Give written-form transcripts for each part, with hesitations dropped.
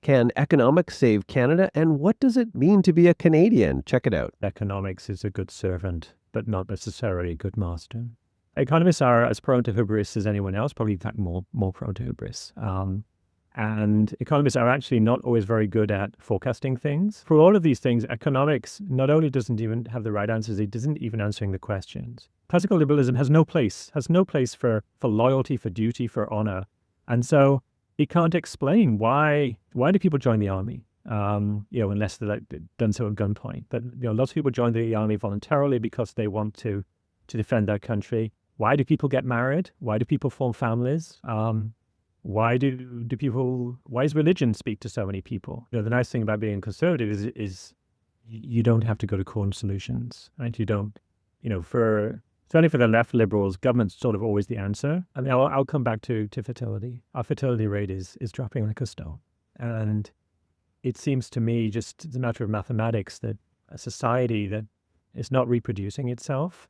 Can economics save Canada? And what does it mean to be a Canadian? Check it out. Economics is a good servant, but not necessarily a good master. Economists are as prone to hubris as anyone else, probably in fact more prone to hubris. And economists are actually not always very good at forecasting things. For all of these things, economics not only doesn't even have the right answers, it isn't even answering the questions. Classical liberalism has no place for loyalty, for duty, for honor. And so it can't explain why do people join the army, unless they're done so at gunpoint. But lots of people join the army voluntarily because they want to defend their country. Why do people get married? Why do people form families? Why does religion speak to so many people? The nice thing about being conservative is you don't have to go to corner solutions, right? You don't, certainly for the left liberals, government's sort of always the answer. I mean, I'll come back to fertility. Our fertility rate is dropping like a stone. And it seems to me just it's a matter of mathematics that a society that is not reproducing itself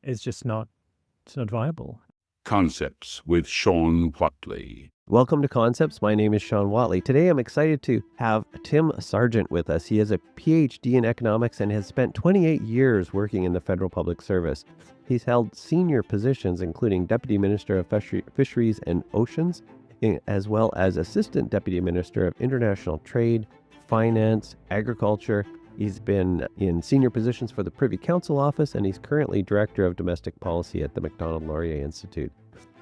is just not viable. Concepts with Shawn Whatley. Welcome to Concepts. My name is Shawn Whatley. Today I'm excited to have Tim Sargent with us. He has a PhD in economics and has spent 28 years working in the federal public service. He's held senior positions including Deputy Minister of Fisheries and Oceans, as well as Assistant Deputy Minister of International Trade, Finance, Agriculture. He's been in senior positions for the Privy Council Office, and he's currently Director of Domestic Policy at the Macdonald-Laurier Institute.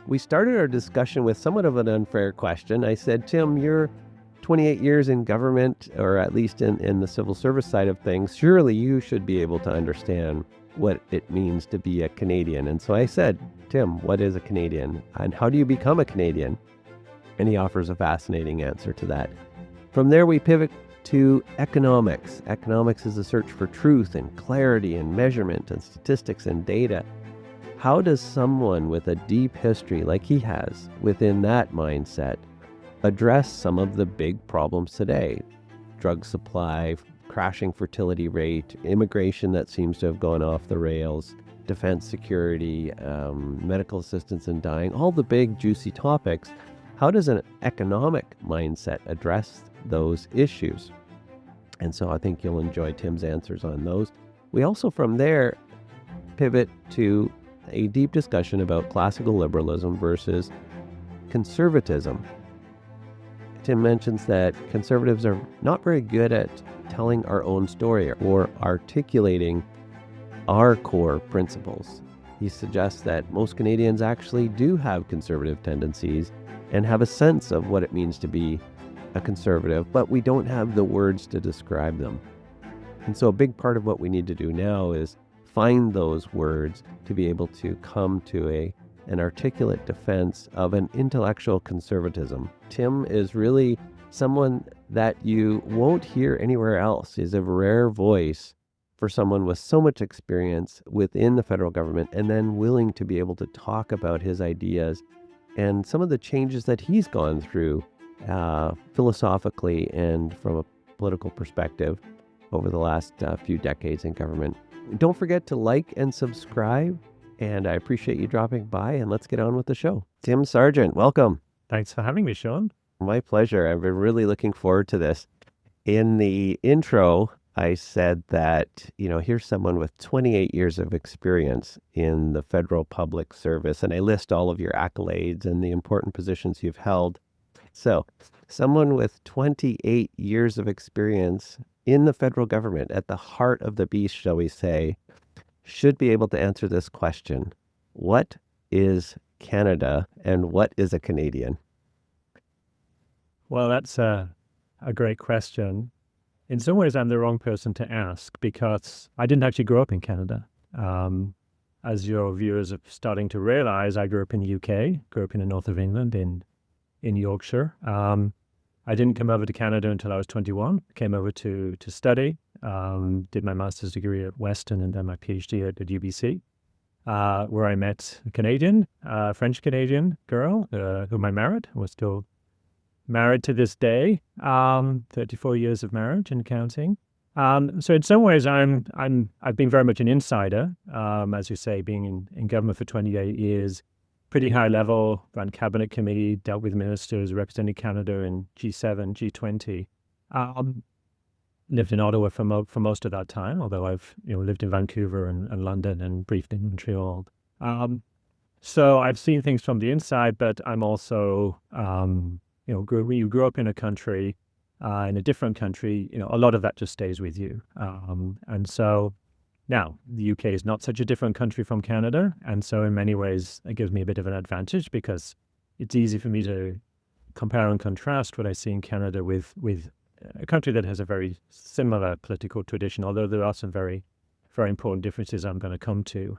We started our discussion with somewhat of an unfair question. I said, Tim, you're 28 years in government, or at least in the civil service side of things. Surely you should be able to understand what it means to be a Canadian. And so I said, Tim, what is a Canadian? And how do you become a Canadian? And he offers a fascinating answer to that. From there, we pivot to economics. Economics is a search for truth and clarity and measurement and statistics and data. How does someone with a deep history like he has within that mindset address some of the big problems today? Drug supply, crashing fertility rate, immigration that seems to have gone off the rails, defense security, medical assistance in dying, all the big juicy topics. How does an economic mindset address those issues? And so I think you'll enjoy Tim's answers on those. We also from there pivot to a deep discussion about classical liberalism versus conservatism. Tim mentions that conservatives are not very good at telling our own story or articulating our core principles. He suggests that most Canadians actually do have conservative tendencies and have a sense of what it means to be a conservative, but we don't have the words to describe them. And so a big part of what we need to do now is find those words to be able to come to an articulate defense of an intellectual conservatism. Tim is really someone that you won't hear anywhere else. He's a rare voice for someone with so much experience within the federal government and then willing to be able to talk about his ideas and some of the changes that he's gone through philosophically and from a political perspective over the last few decades in government. Don't forget to like and subscribe, and I appreciate you dropping by, and let's get on with the show. Tim Sargent, welcome. Thanks for having me, Shawn. My pleasure. I've been really looking forward to this. In the intro, I said that, here's someone with 28 years of experience in the federal public service, and I list all of your accolades and the important positions you've held. So, someone with 28 years of experience in the federal government, at the heart of the beast, shall we say, should be able to answer this question. What is Canada and what is a Canadian? Well, that's a great question. In some ways, I'm the wrong person to ask because I didn't actually grow up in Canada. As your viewers are starting to realize, I grew up in the UK, grew up in the north of England, in Yorkshire. I didn't come over to Canada until I was 21. Came over to study, did my master's degree at Western and then my PhD at UBC, where I met a Canadian, French-Canadian girl whom I married. We're still married to this day, 34 years of marriage and counting. So in some ways, I've been very much an insider, as you say, being in government for 28 years, pretty high level, ran cabinet committee, dealt with ministers, represented Canada in G7, G20. Lived in Ottawa for most of that time, although I've lived in Vancouver and London and briefly in Montreal. So I've seen things from the inside, but I'm also when you grew up in a country, in a different country, a lot of that just stays with you. And so now the UK is not such a different country from Canada, and so in many ways it gives me a bit of an advantage because it's easy for me to compare and contrast what I see in Canada with a country that has a very similar political tradition, although there are some very, very important differences I'm going to come to.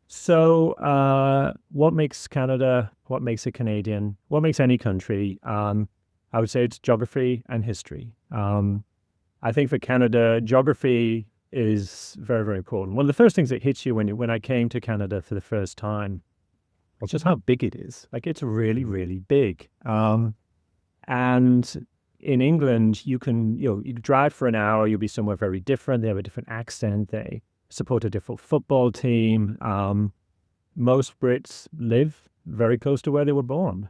So what makes Canada, what makes a Canadian, what makes any country? I would say it's geography and history. I think for Canada, geography is very, very important. One of the first things that hits you when I came to Canada for the first time was just how big it is. Like, it's really, really big. And in England, you drive for an hour, you'll be somewhere very different. They have a different accent. They support a different football team. Most Brits live very close to where they were born.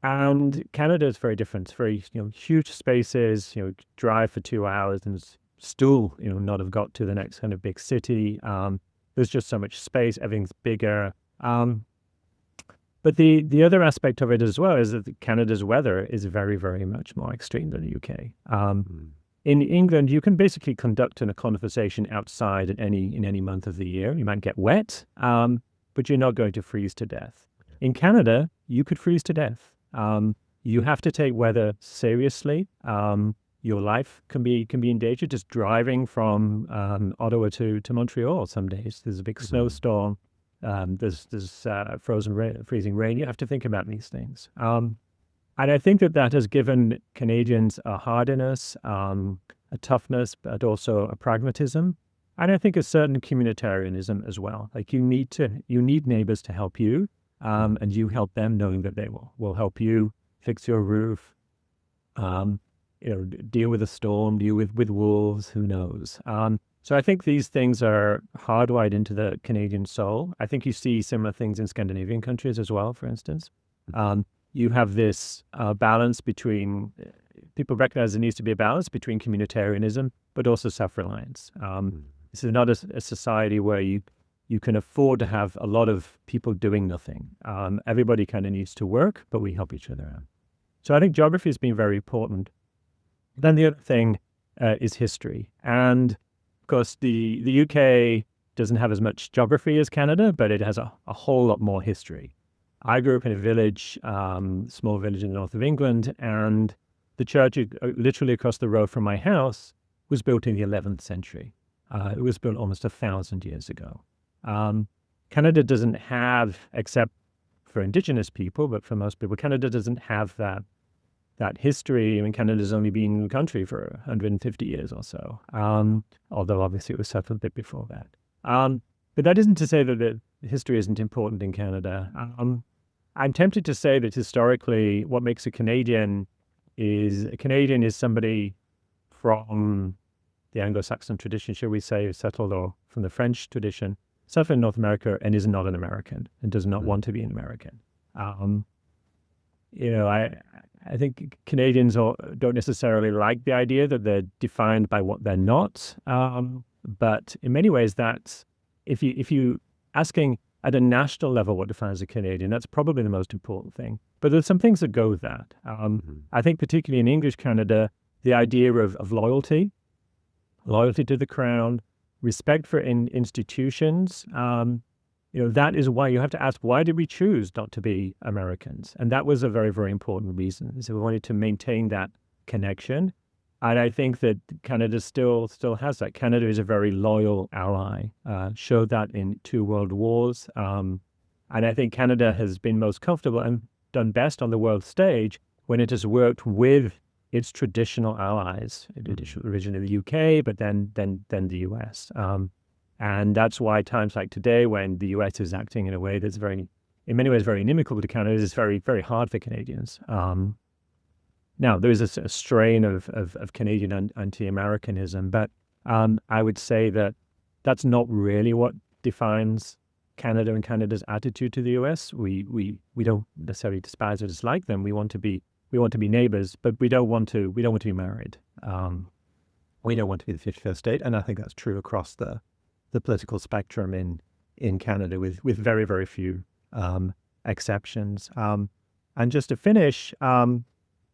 And Canada is very different. It's very, huge spaces, drive for 2 hours and still, not have got to the next kind of big city. There's just so much space. Everything's bigger. But the other aspect of it as well is that Canada's weather is very, very much more extreme than the UK. In England, you can basically conduct a conversation outside in any month of the year. You might get wet, but you're not going to freeze to death. In Canada, you could freeze to death. You have to take weather seriously. Your life can be in danger just driving from Ottawa to Montreal some days. There's a big snowstorm. There's freezing rain. You have to think about these things. And I think that has given Canadians a hardiness, a toughness, but also a pragmatism. And I think a certain communitarianism as well. Like, you need neighbors to help you, and you help them knowing that they will help you fix your roof, deal with a storm, deal with wolves, who knows. So I think these things are hardwired into the Canadian soul. I think you see similar things in Scandinavian countries as well, for instance. You have this balance between, people recognize there needs to be a balance between communitarianism, but also self-reliance. This is not a society where you can afford to have a lot of people doing nothing. Everybody kind of needs to work, but we help each other out. So I think geography has been very important. Then the other thing is history. And of course, the UK doesn't have as much geography as Canada, but it has a whole lot more history. I grew up in a village, small village in the north of England, and the church literally across the road from my house was built in the 11th century. It was built almost 1,000 years ago. Canada doesn't have, except for Indigenous people, but for most people, Canada doesn't have that history. I mean, Canada's only been in the country for 150 years or so, although obviously it was settled a bit before that. But that isn't to say that the history isn't important in Canada. I'm tempted to say that historically, what makes a Canadian is somebody from the Anglo-Saxon tradition, shall we say, settled, or from the French tradition, settled in North America and is not an American and does not want to be an American. I think Canadians don't necessarily like the idea that they're defined by what they're not. But in many ways, that's, if you asking at a national level what defines a Canadian, that's probably the most important thing. But there's some things that go with that. I think particularly in English Canada, the idea of loyalty to the crown, respect for institutions, that is why you have to ask, why did we choose not to be Americans? And that was a very, very important reason. So we wanted to maintain that connection. And I think that Canada still has that. Canada is a very loyal ally, showed that in 2 world wars. And I think Canada has been most comfortable and done best on the world stage when it has worked with its traditional allies, originally the UK, but then the US. And that's why times like today, when the US is acting in a way that's in many ways very inimical to Canada, is very, very hard for Canadians. Now, there is a strain of Canadian anti-Americanism, but I would say that that's not really what defines Canada and Canada's attitude to the US. We don't necessarily despise or dislike them. We want to be neighbors, but we don't want to be married. We don't want to be the 51st state, and I think that's true across the political spectrum in Canada, with very, very few exceptions. And just to finish,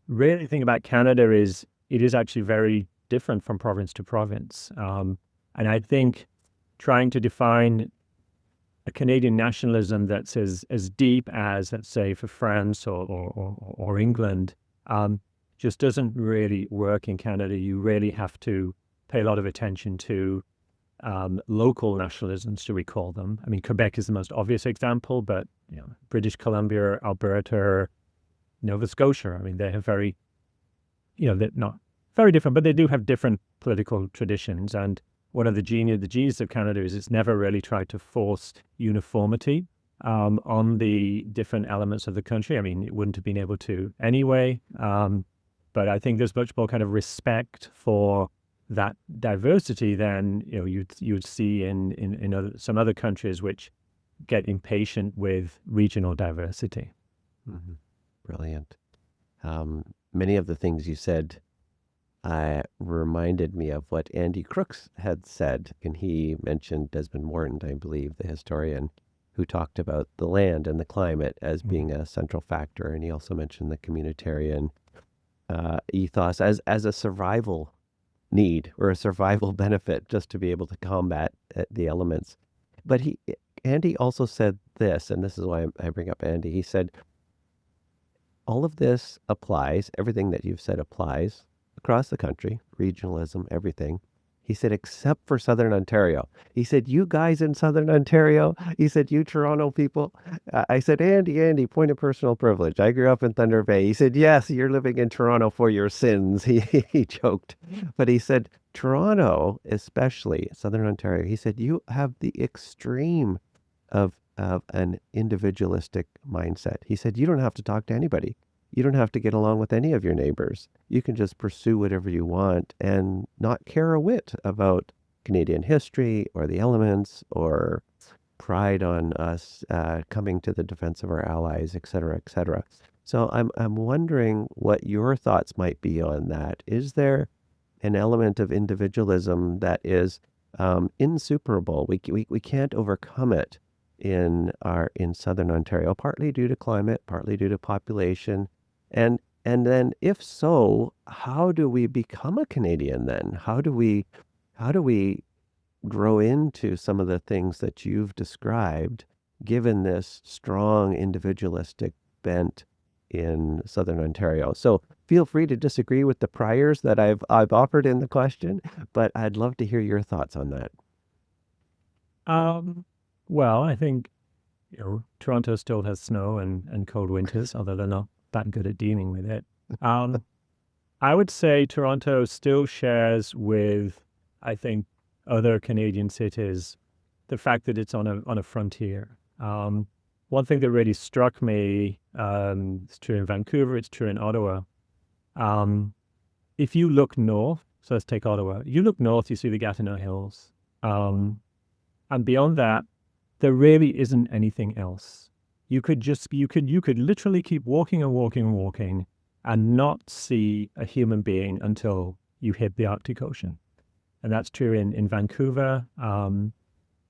really the thing about Canada is it is actually very different from province to province. And I think trying to define a Canadian nationalism that's as deep as, let's say, for France or England, just doesn't really work in Canada. You really have to pay a lot of attention to local nationalisms, to recall them. I mean, Quebec is the most obvious example, but British Columbia, Alberta, Nova Scotia, I mean, they have they're not very different, but they do have different political traditions. And one of the genius of Canada is it's never really tried to force uniformity on the different elements of the country. I mean, it wouldn't have been able to anyway. But I think there's much more kind of respect for that diversity than you'd see in some other countries which get impatient with regional diversity. Mm-hmm. Brilliant. Many of the things you said reminded me of what Andy Crooks had said, and he mentioned Desmond Morton, I believe, the historian, who talked about the land and the climate as being a central factor, and he also mentioned the communitarian ethos as a survival need or a survival benefit, just to be able to combat the elements. But Andy also said this, and this is why I bring up Andy. He said, all of this applies, everything that you've said applies across the country, regionalism, everything. He said, except for Southern Ontario. He said, you guys in Southern Ontario, he said, you Toronto people. I said, Andy, point of personal privilege. I grew up in Thunder Bay. He said, yes, you're living in Toronto for your sins. He joked. But he said, Toronto, especially Southern Ontario, he said, you have the extreme of an individualistic mindset. He said, you don't have to talk to anybody. You don't have to get along with any of your neighbors. You can just pursue whatever you want and not care a whit about Canadian history or the elements or pride on us coming to the defense of our allies, et cetera, et cetera. So I'm wondering what your thoughts might be on that. Is there an element of individualism that is insuperable? We can't overcome it in Southern Ontario, partly due to climate, partly due to population. And then if so, how do we become a Canadian then? How do we grow into some of the things that you've described, given this strong individualistic bent in Southern Ontario? So feel free to disagree with the priors that I've offered in the question, but I'd love to hear your thoughts on that. Well, I think Toronto still has snow and cold winters, although they're not that good at dealing with it. I would say Toronto still shares with, I think, other Canadian cities the fact that it's on a frontier. One thing that really struck me, it's true in Vancouver, it's true in Ottawa. If you look north, so let's take Ottawa, you look north, you see the Gatineau Hills. And beyond that, there really isn't anything else. You could literally keep walking and walking and walking and not see a human being until you hit the Arctic Ocean. And that's true in Vancouver.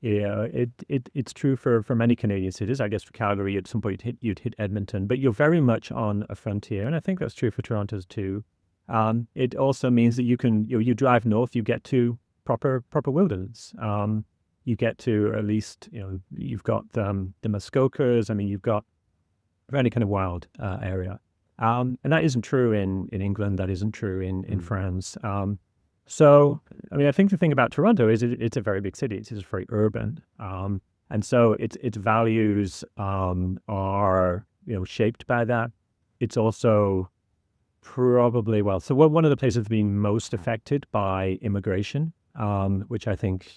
It's true for many Canadian cities. I guess for Calgary, at some point you'd hit Edmonton, but you're very much on a frontier. And I think that's true for Toronto too. It also means that you drive north, you get to proper wilderness. You get to at least, you've got the Muskokas. I mean, you've got a very kind of wild area. And that isn't true in England. That isn't true in France. So, I mean, I think the thing about Toronto is it's a very big city. It's very urban. And so its values are, shaped by that. It's also probably, so one of the places that's been most affected by immigration, which I think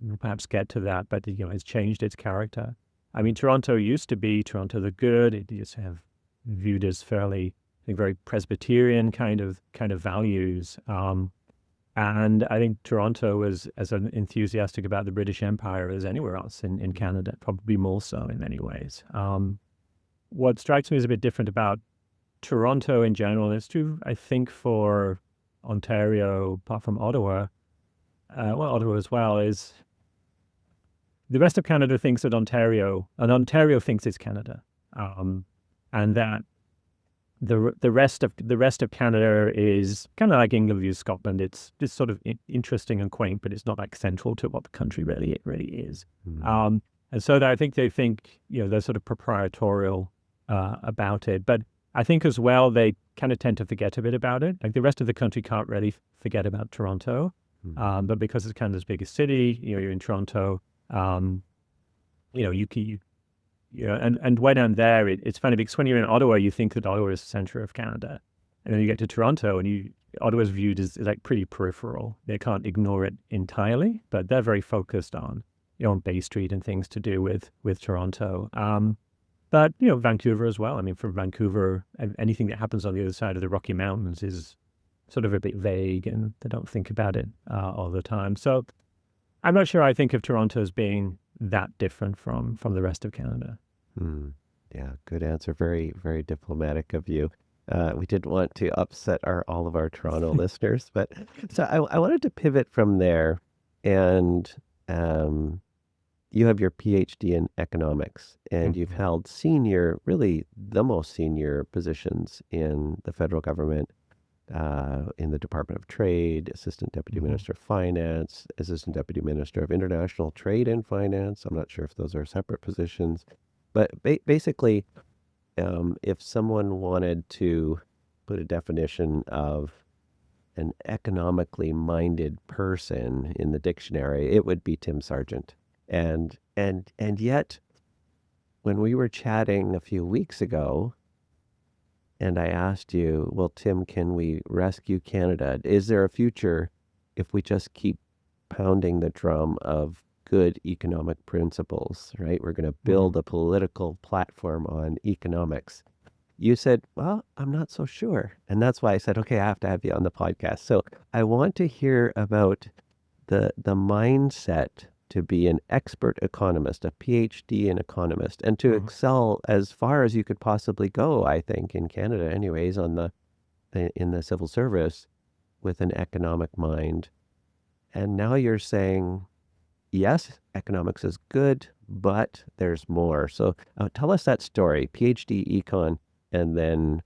we'll perhaps get to that, but it's changed its character. I mean, Toronto used to be Toronto the Good. It used to have viewed as fairly, I think, very Presbyterian kind of values. And I think Toronto was as enthusiastic about the British Empire as anywhere else in Canada, probably more so in many ways. What strikes me as a bit different about Toronto in general, it's true, I think, for Ontario, apart from Ottawa, Ottawa as well, is the rest of Canada thinks that Ontario thinks it's Canada, and that the rest of Canada is kind of like England views Scotland. It's just sort of interesting and quaint, but it's not like central to what the country really is. Mm-hmm. And so I think they think they're sort of proprietorial about it, but I think as well they kind of tend to forget a bit about it. Like the rest of the country can't really forget about Toronto, but because it's Canada's biggest city, you're in Toronto. And when I'm there, it's funny because when you're in Ottawa, you think that Ottawa is the center of Canada, and then you get to Toronto, and Ottawa's viewed as like pretty peripheral. They can't ignore it entirely, but they're very focused on on Bay Street and things to do with Toronto. But Vancouver as well. I mean, for Vancouver, anything that happens on the other side of the Rocky Mountains is sort of a bit vague, and they don't think about it all the time. So I'm not sure I think of Toronto as being that different from the rest of Canada. Yeah, good answer. Very, very diplomatic of you. We didn't want to upset all of our Toronto listeners, but so I wanted to pivot from there, and you have your PhD in economics, and you've held really the most senior positions in the federal government, in the Department of Trade, Assistant Deputy Minister of Finance, Assistant Deputy Minister of International Trade and Finance. I'm not sure if those are separate positions, but basically, if someone wanted to put a definition of an economically minded person in the dictionary, it would be Tim Sargent. And yet, when we were chatting a few weeks ago, and I asked you, well, Tim, can we rescue Canada? Is there a future if we just keep pounding the drum of good economic principles, right? We're going to build a political platform on economics. You said, well, I'm not so sure. And that's why I said, okay, I have to have you on the podcast. So I want to hear about the mindset to be an expert economist, a PhD in economist, and to excel as far as you could possibly go, I think, in Canada anyways, in the civil service with an economic mind. And now you're saying, yes, economics is good, but there's more. So tell us that story, PhD econ, and then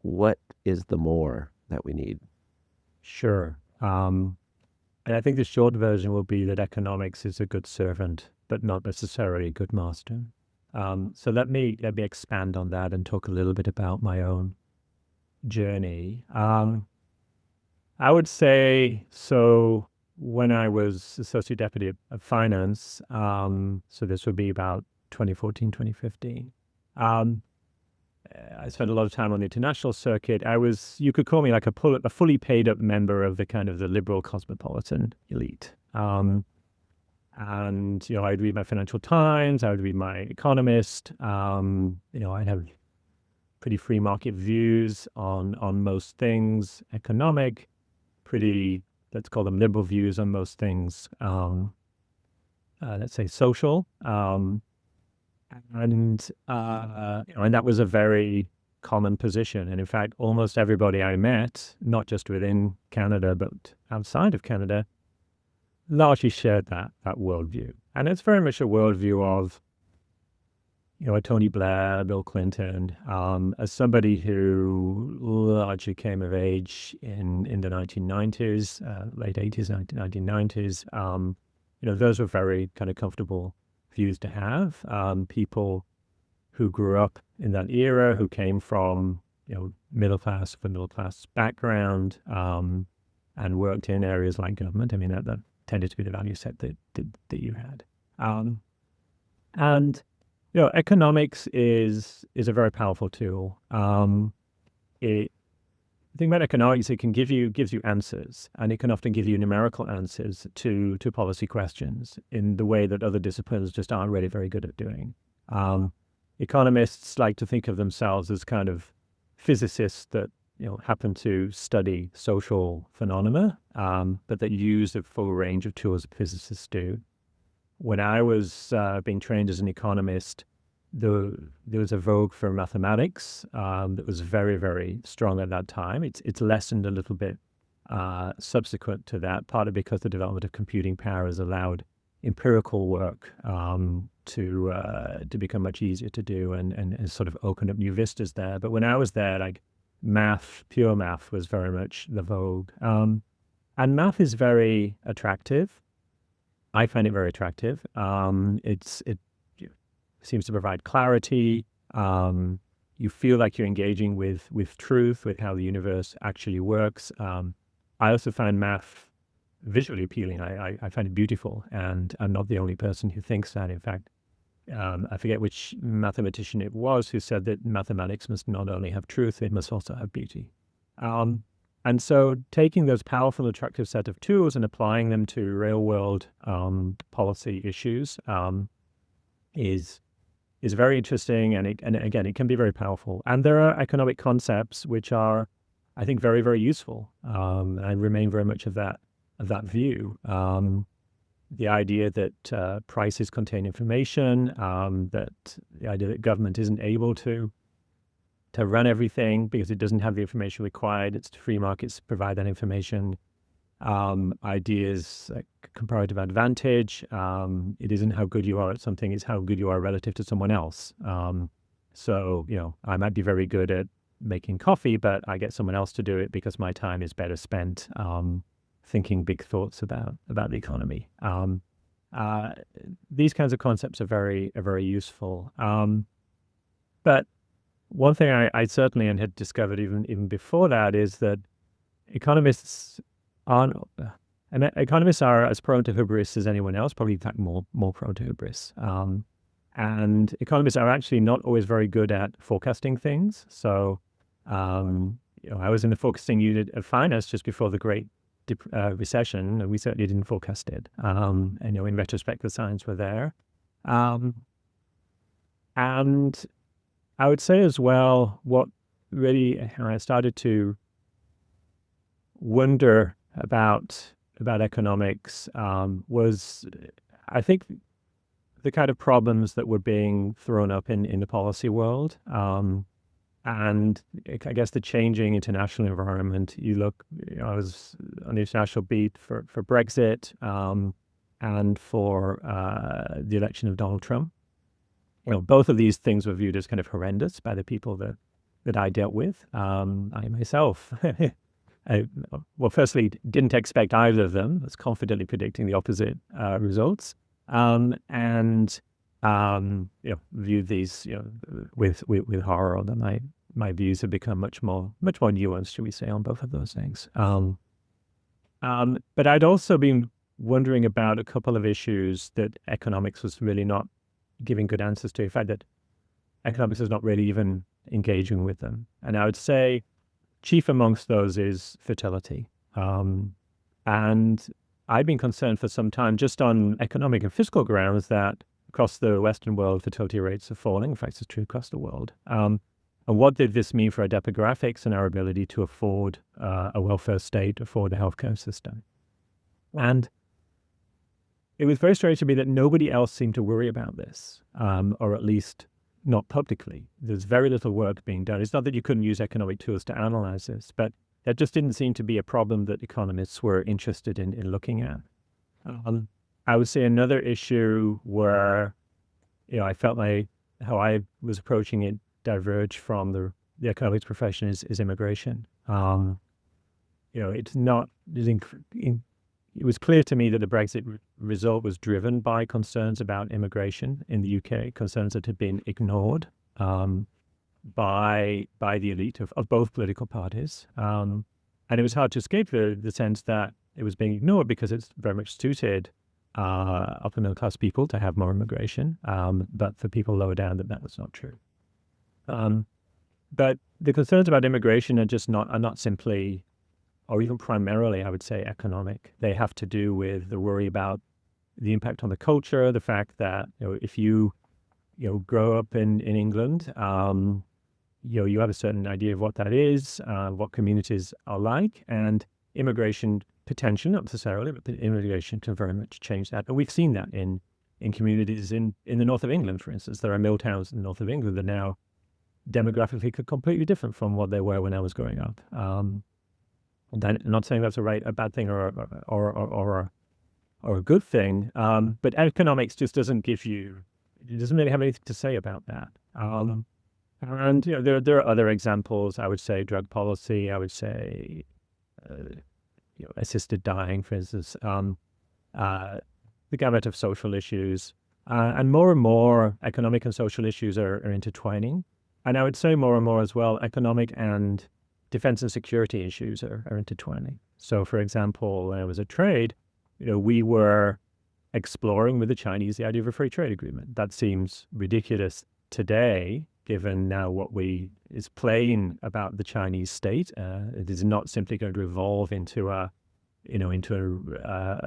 what is the more that we need? Sure. And I think the short version will be that economics is a good servant, but not necessarily a good master. So let me expand on that and talk a little bit about my own journey. I would say, so when I was Associate Deputy of Finance, so this would be about 2014, 2015, I spent a lot of time on the international circuit. You could call me like a fully paid up member of the kind of the liberal cosmopolitan elite. And, I'd read my Financial Times, I would read my Economist, I'd have pretty free market views on most things economic, pretty, let's call them liberal views on most things, let's say social. And that was a very common position. And in fact, almost everybody I met, not just within Canada, but outside of Canada, largely shared that worldview. And it's very much a worldview of, a Tony Blair, Bill Clinton, as somebody who largely came of age in the 1990s, late 80s, 1990s. Those were very kind of comfortable views to have. People who grew up in that era, who came from middle class background, and worked in areas like government. I mean, that tended to be the value set that you had. And economics is a very powerful tool. The thing about economics, it can gives you answers, and it can often give you numerical answers to policy questions in the way that other disciplines just aren't really very good at doing. Economists like to think of themselves as kind of physicists that happen to study social phenomena, but that use a full range of tools that physicists do. When I was being trained as an economist, there was a vogue for mathematics that was very, very strong at that time. It's lessened a little bit subsequent to that, partly because the development of computing power has allowed empirical work to become much easier to do and has sort of opened up new vistas there. But when I was there, like pure math was very much the vogue. And math is very attractive. I find it very attractive. It seems to provide clarity. You feel like you're engaging with truth, with how the universe actually works. I also find math visually appealing. I find it beautiful, and I'm not the only person who thinks that. In fact, I forget which mathematician it was who said that mathematics must not only have truth, it must also have beauty. And so taking those powerful, attractive set of tools and applying them to real-world policy issues is very interesting, and again, it can be very powerful. And there are economic concepts which are, I think, very, very useful. I remain very much of that view. The idea that prices contain information, that the idea that government isn't able to run everything because it doesn't have the information required. It's to free markets to provide that information. Ideas like comparative advantage. It isn't how good you are at something, it's how good you are relative to someone else. So, I might be very good at making coffee, but I get someone else to do it because my time is better spent thinking big thoughts about the economy. These kinds of concepts are very useful. But one thing I certainly had discovered even before that is that economists are as prone to hubris as anyone else, probably in fact more prone to hubris. And economists are actually not always very good at forecasting things. So, I was in the forecasting unit of finance just before the Great Recession, and we certainly didn't forecast it. And in retrospect, the signs were there. And I would say as well, what really I started to wonder about economics was, I think, the kind of problems that were being thrown up in the policy world. And I guess the changing international environment. You look, I was on the international beat for Brexit and for the election of Donald Trump. Both of these things were viewed as kind of horrendous by the people that I dealt with. I myself, firstly, didn't expect either of them. I was confidently predicting the opposite results, and viewed these with horror. Although my views have become much more nuanced, shall we say, on both of those things. But I'd also been wondering about a couple of issues that economics was really not giving good answers to. In fact, that economics is not really even engaging with them. And I would say chief amongst those is fertility. And I've been concerned for some time, just on economic and fiscal grounds, that across the Western world, fertility rates are falling. In fact, it's true across the world. And what did this mean for our demographics and our ability to afford a welfare state, afford a healthcare system? And it was very strange to me that nobody else seemed to worry about this, or at least not publicly. There's very little work being done. It's not that you couldn't use economic tools to analyze this, but that just didn't seem to be a problem that economists were interested in looking at. I would say another issue where, I felt how I was approaching it diverged from the economics profession is immigration. It was clear to me that the Brexit result was driven by concerns about immigration in the UK, concerns that had been ignored by the elite of both political parties. And it was hard to escape the sense that it was being ignored because it's very much suited upper middle class people to have more immigration, but for people lower down that was not true. But the concerns about immigration are not simply, or even primarily, I would say, economic. They have to do with the worry about the impact on the culture, the fact that if you grow up in England, you have a certain idea of what that is, what communities are like, and immigration potential, not necessarily, but the immigration can very much change that. And we've seen that in communities in the north of England, for instance. There are mill towns in the north of England that are now demographically completely different from what they were when I was growing up. I'm not saying that's a bad thing or a good thing, but economics just doesn't really have anything to say about that. And there are other examples. I would say drug policy. I would say assisted dying, for instance. The gamut of social issues, and more economic and social issues are intertwining. And I would say more and more as well, economic and defense and security issues are intertwining. So, for example, when I was at trade, we were exploring with the Chinese the idea of a free trade agreement. That seems ridiculous today, given now what is plain about the Chinese state. It is not simply going to evolve into a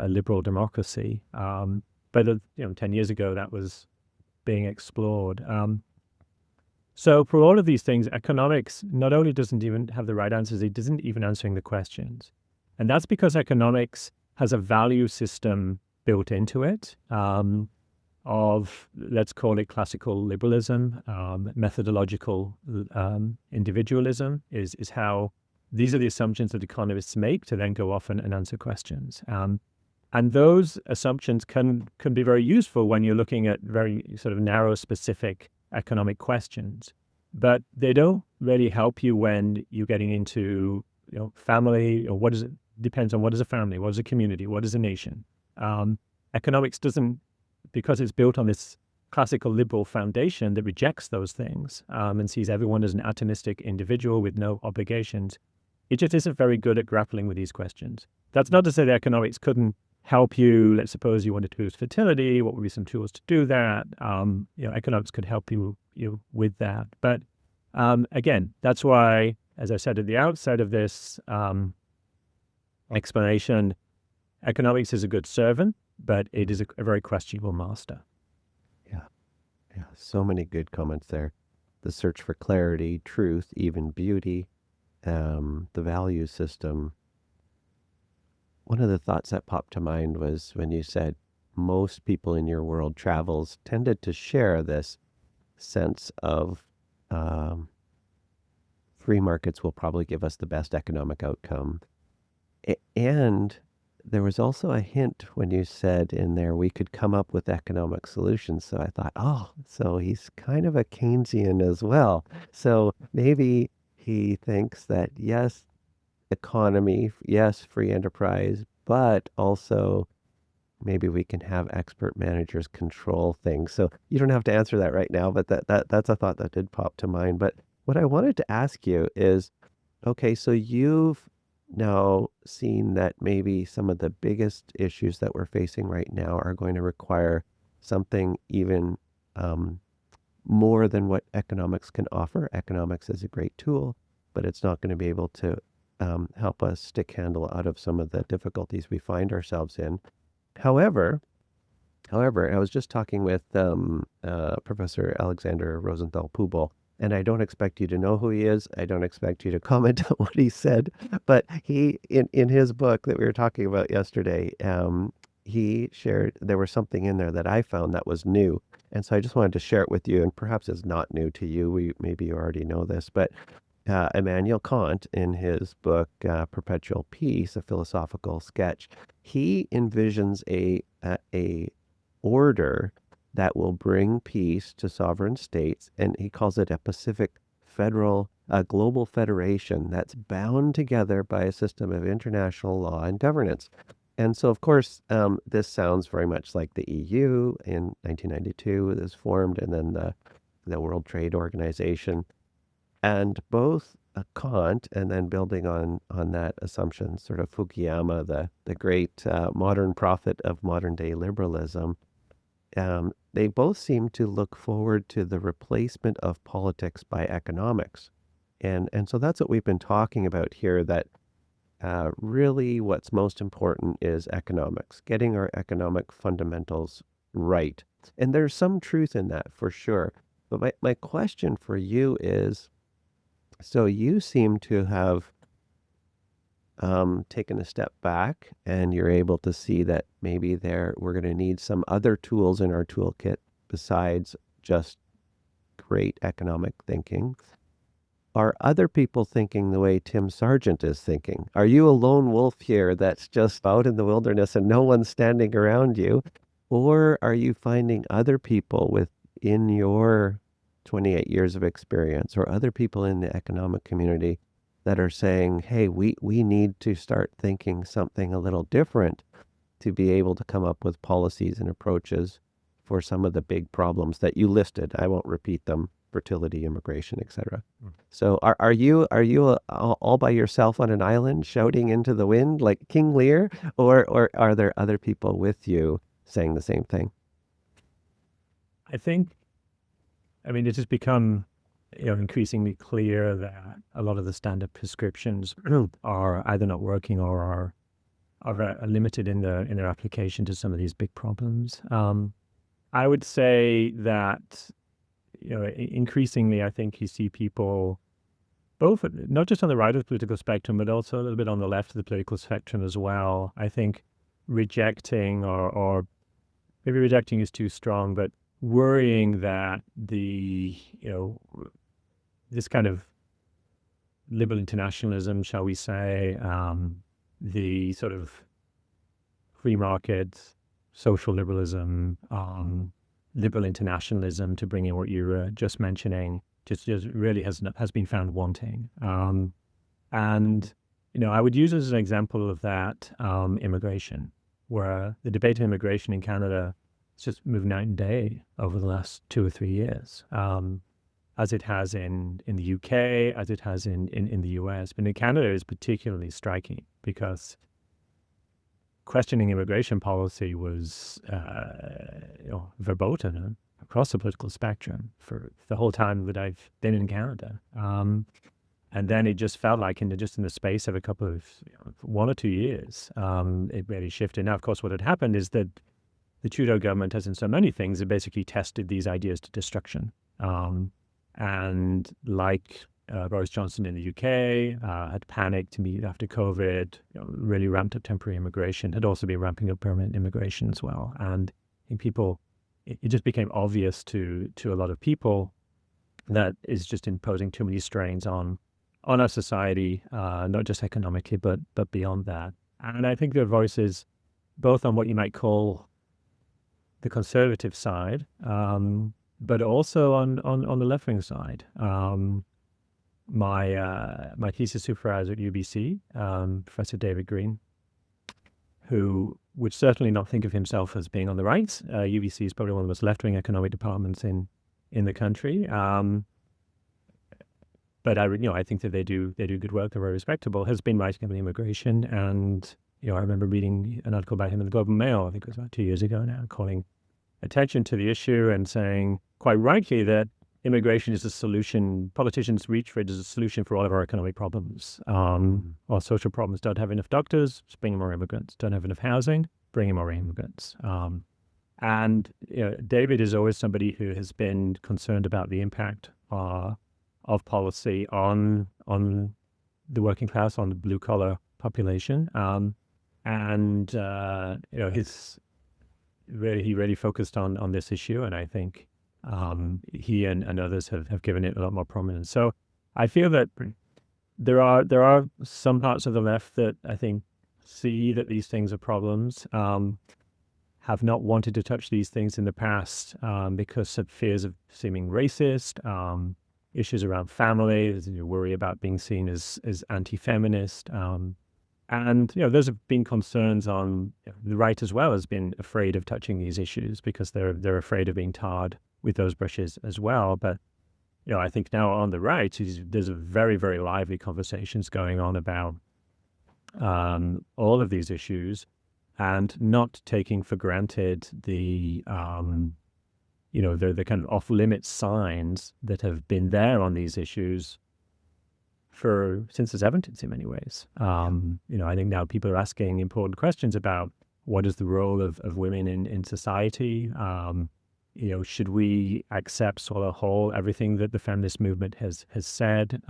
liberal democracy. But 10 years ago, that was being explored. So for all of these things, economics not only doesn't even have the right answers, it isn't even answering the questions. And that's because economics has a value system built into it of, let's call it classical liberalism. Methodological individualism is how these are the assumptions that economists make to then go off and answer questions. And those assumptions can be very useful when you're looking at very sort of narrow, specific economic questions, but they don't really help you when you're getting into family, or what is it? Depends on what is a family, what is a community, what is a nation. Economics doesn't, because it's built on this classical liberal foundation that rejects those things and sees everyone as an atomistic individual with no obligations. It just isn't very good at grappling with these questions. That's not to say that economics couldn't help you. Let's suppose you wanted to boost fertility. What would be some tools to do that? Economics could help you with that. But again, that's why, as I said at the outset of this explanation, economics is a good servant, but it is a very questionable master. Yeah. So many good comments there. The search for clarity, truth, even beauty, the value system. One of the thoughts that popped to mind was when you said most people in your world travels tended to share this sense of free markets will probably give us the best economic outcome. And there was also a hint when you said in there we could come up with economic solutions. So I thought, so he's kind of a Keynesian as well. So maybe he thinks that, yes, economy, yes, free enterprise, but also maybe we can have expert managers control things. So you don't have to answer that right now, but that's a thought that did pop to mind. But what I wanted to ask you is, okay, so you've now seen that maybe some of the biggest issues that we're facing right now are going to require something even more than what economics can offer. Economics is a great tool, but it's not going to be able to help us stick handle out of some of the difficulties we find ourselves in. However, I was just talking with Professor Alexander Rosenthal-Pubel, and I don't expect you to know who he is. I don't expect you to comment on what he said, but he, in his book that we were talking about yesterday, he shared there was something in there that I found that was new. And so I just wanted to share it with you, and perhaps it's not new to you. Maybe you already know this, but Immanuel Kant, in his book Perpetual Peace, a philosophical sketch, he envisions a order that will bring peace to sovereign states, and he calls it a global federation that's bound together by a system of international law and governance. And so, of course, this sounds very much like the EU in 1992 was formed, and then the World Trade Organization. And both Kant, and then building on that assumption, sort of Fukuyama, the great modern prophet of modern day liberalism, they both seem to look forward to the replacement of politics by economics. And so that's what we've been talking about here, that really what's most important is economics, getting our economic fundamentals right. And there's some truth in that for sure. But my question for you is, So you seem to have taken a step back, and you're able to see that maybe we're going to need some other tools in our toolkit besides just great economic thinking. Are other people thinking the way Tim Sargent is thinking? Are you a lone wolf here that's just out in the wilderness and no one's standing around you? Or are you finding other people within your 28 years of experience, or other people in the economic community that are saying, hey, we need to start thinking something a little different to be able to come up with policies and approaches for some of the big problems that you listed? I won't repeat them: fertility, immigration, etc. So are you all by yourself on an island shouting into the wind like King Lear, or are there other people with you saying the same thing? I think, it has become increasingly clear that a lot of the standard prescriptions are either not working or are limited in their application to some of these big problems. I would say that increasingly, I think you see people both not just on the right of the political spectrum, but also a little bit on the left of the political spectrum as well. I think rejecting, or maybe rejecting is too strong, but worrying that this kind of liberal internationalism, shall we say, the sort of free market, social liberalism, liberal internationalism, to bring in what you were just mentioning, just really has been found wanting. And I would use as an example of that immigration, where the debate on immigration in Canada has just moved night and day over the last 2 or 3 years, as it has in the UK, as it has in the US. But in Canada is particularly striking because questioning immigration policy was verboten across the political spectrum for the whole time that I've been in Canada. And then it just felt like in the space of a couple of 1 or 2 years, it really shifted. Now, of course, what had happened is that the Trudeau government, as in so many things, it basically tested these ideas to destruction. And like Boris Johnson in the UK had panicked immediately after COVID, really ramped up temporary immigration, had also been ramping up permanent immigration as well. And I think it just became obvious to a lot of people that is just imposing too many strains on our society, not just economically, but beyond that. And I think there are voices both on what you might call the conservative side, but also on the left-wing side. My thesis supervisor at UBC, Professor David Green, who would certainly not think of himself as being on the right. UBC is probably one of the most left-wing economic departments in the country. But I think that they do good work. They're very respectable. Has been writing about immigration, and I remember reading an article about him in the Globe and Mail. I think it was about 2 years ago now, calling attention to the issue and saying quite rightly that immigration is a solution. Politicians reach for it as a solution for all of our economic problems. Our social problems: don't have enough doctors, just bring in more immigrants. Don't have enough housing, bring in more immigrants. And David is always somebody who has been concerned about the impact of policy on the working class, on the blue collar population. He really focused on this issue, and I think he and others have given it a lot more prominence. So I feel that there are some parts of the left that I think see that these things are problems, have not wanted to touch these things in the past because of fears of seeming racist, issues around family, worry about being seen as anti-feminist. And those have been concerns on the right as well, has been afraid of touching these issues because they're afraid of being tarred with those brushes as well. But I think now on the right, there's a very, very lively conversations going on about all of these issues, and not taking for granted the kind of off-limits signs that have been there on these issues since the 70s in many ways. I think now people are asking important questions about what is the role of women in society, should we accept sort of whole everything that the feminist movement has said?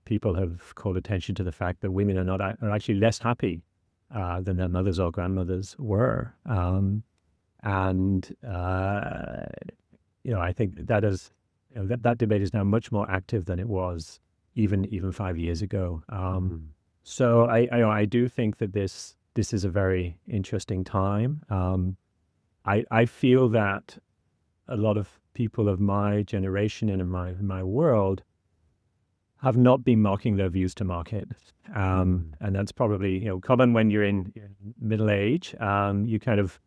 People have called attention to the fact that women are actually less happy than their mothers or grandmothers were, and I think that is that debate is now much more active than it was even 5 years ago. So I do think that this is a very interesting time. I feel that a lot of people of my generation and in my world have not been marking their views to market. And that's probably, common when you're in middle age. You kind of,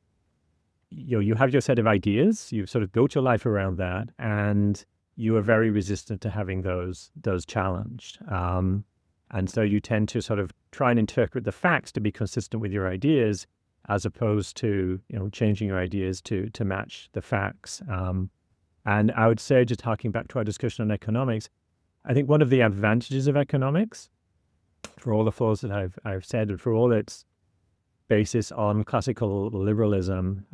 you have your set of ideas, you've sort of built your life around that, and you are very resistant to having those challenged. And so you tend to sort of try and interpret the facts to be consistent with your ideas, as opposed to, changing your ideas to match the facts. And I would say, just harking back to our discussion on economics, I think one of the advantages of economics, for all the flaws that I've said, and for all its basis on classical liberalism,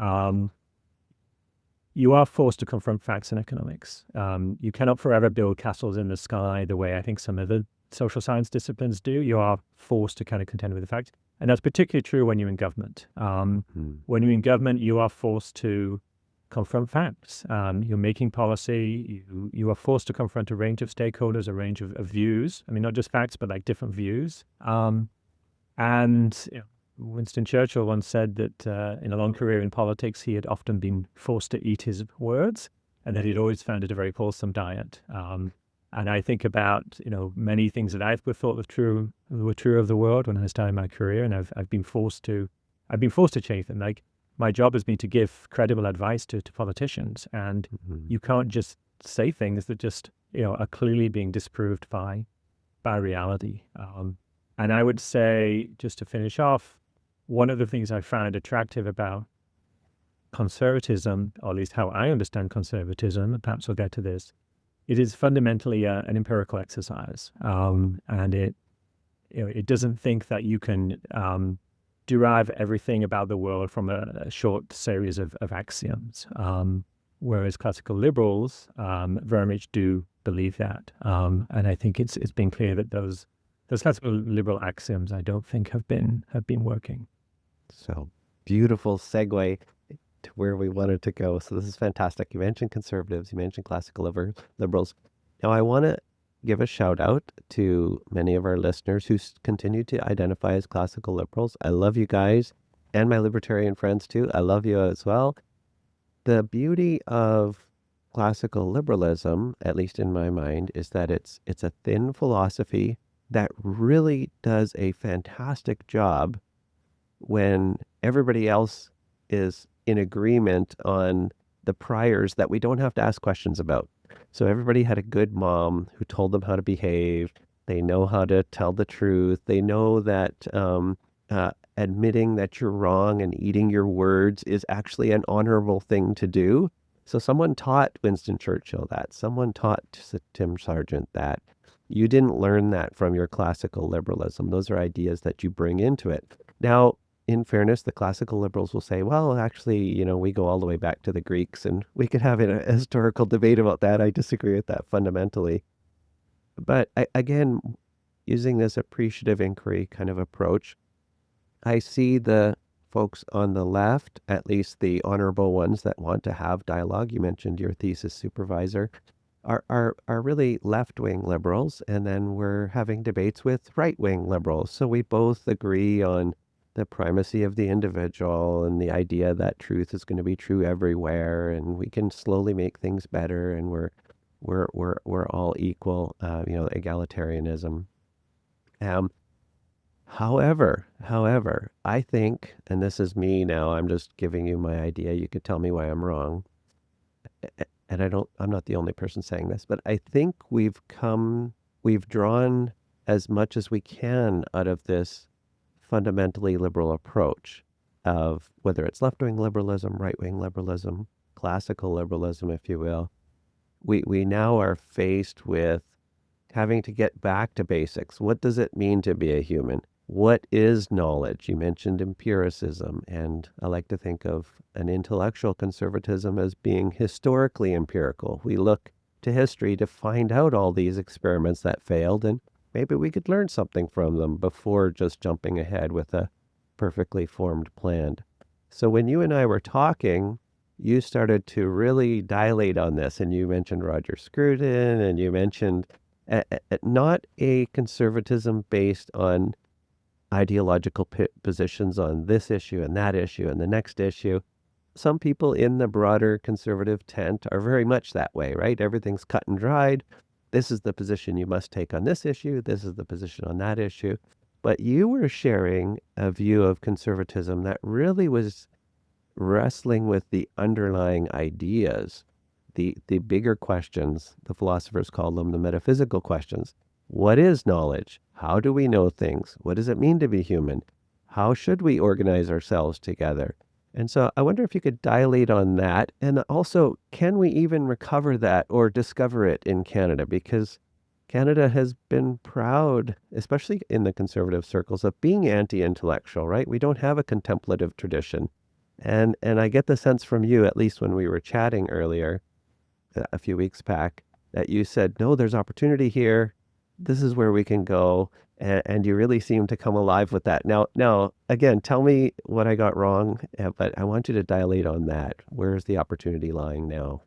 you are forced to confront facts in economics. You cannot forever build castles in the sky the way I think some other social science disciplines do. You are forced to kind of contend with the facts. And that's particularly true when you're in government. When you're in government, you are forced to confront facts. You're making policy. You are forced to confront a range of stakeholders, a range of views. I mean, not just facts, but like different views. And Winston Churchill once said that in a long career in politics, he had often been forced to eat his words, and that he'd always found it a very wholesome diet. And I think about many things that I've thought were true of the world when I started my career, and I've been forced to change them. Like, my job has been to give credible advice to politicians, and you can't just say things that just are clearly being disproved by reality. And I would say, just to finish off, one of the things I found attractive about conservatism, or at least how I understand conservatism, and perhaps we'll get to this, it is fundamentally an empirical exercise, and it doesn't think that you can derive everything about the world from a short series of axioms, whereas classical liberals very much do believe that, and I think it's been clear that those classical liberal axioms, I don't think have been working. So, beautiful segue to where we wanted to go. So this is fantastic. You mentioned conservatives, you mentioned classical liberals. Now I want to give a shout out to many of our listeners who continue to identify as classical liberals. I love you guys, and my libertarian friends too. I love you as well. The beauty of classical liberalism, at least in my mind, is that it's a thin philosophy that really does a fantastic job when everybody else is in agreement on the priors that we don't have to ask questions about. So everybody had a good mom who told them how to behave. They know how to tell the truth. They know that admitting that you're wrong and eating your words is actually an honorable thing to do. So someone taught Winston Churchill that. Someone taught Tim Sargent that. You didn't learn that from your classical liberalism. Those are ideas that you bring into it. Now, in fairness, the classical liberals will say, well, actually, we go all the way back to the Greeks, and we could have a historical debate about that. I disagree with that fundamentally. But again, using this appreciative inquiry kind of approach, I see the folks on the left, at least the honorable ones that want to have dialogue. You mentioned your thesis supervisor, are really left-wing liberals, and then we're having debates with right-wing liberals. So we both agree on the primacy of the individual and the idea that truth is going to be true everywhere, and we can slowly make things better, and we're all equal, egalitarianism. However, I think, and this is me now, I'm just giving you my idea, you could tell me why I'm wrong, and I'm not the only person saying this, but I think we've drawn as much as we can out of this fundamentally liberal approach of whether it's left-wing liberalism, right-wing liberalism, classical liberalism, if you will. We now are faced with having to get back to basics. What does it mean to be a human? what is knowledge? You mentioned empiricism, and I like to think of an intellectual conservatism as being historically empirical. We look to history to find out all these experiments that failed, and maybe we could learn something from them before just jumping ahead with a perfectly formed plan. So when you and I were talking, you started to really dilate on this, and you mentioned Roger Scruton, and you mentioned not a conservatism based on ideological positions on this issue and that issue and the next issue. Some people in the broader conservative tent are very much that way, right? Everything's cut and dried. This is the position you must take on this issue. This is the position on that issue. But you were sharing a view of conservatism that really was wrestling with the underlying ideas, the bigger questions. The philosophers call them the metaphysical questions. What is knowledge? How do we know things? What does it mean to be human? How should we organize ourselves together? And so I wonder if you could dilate on that. And also, can we even recover that or discover it in Canada? Because Canada has been proud, especially in the conservative circles, of being anti-intellectual, right? We don't have a contemplative tradition. And I get the sense from you, at least when we were chatting earlier, a few weeks back, that you said, no, there's opportunity here. This is where we can go. And you really seem to come alive with that. Now, again, tell me what I got wrong, but I want you to dilate on that. Where is the opportunity lying now?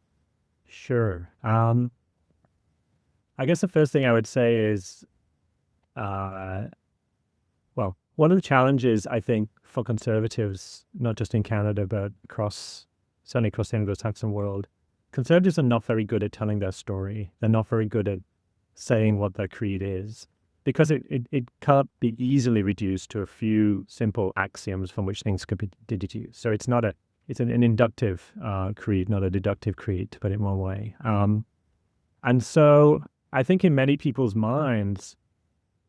Sure. I guess the first thing I would say is, well, one of the challenges, I think, for conservatives, not just in Canada, but certainly across the Anglo-Saxon world, conservatives are not very good at telling their story. They're not very good at saying what their creed is, because it can't be easily reduced to a few simple axioms from which things could be deduced. So it's an inductive creed, not a deductive creed, to put it one way. And so I think in many people's minds,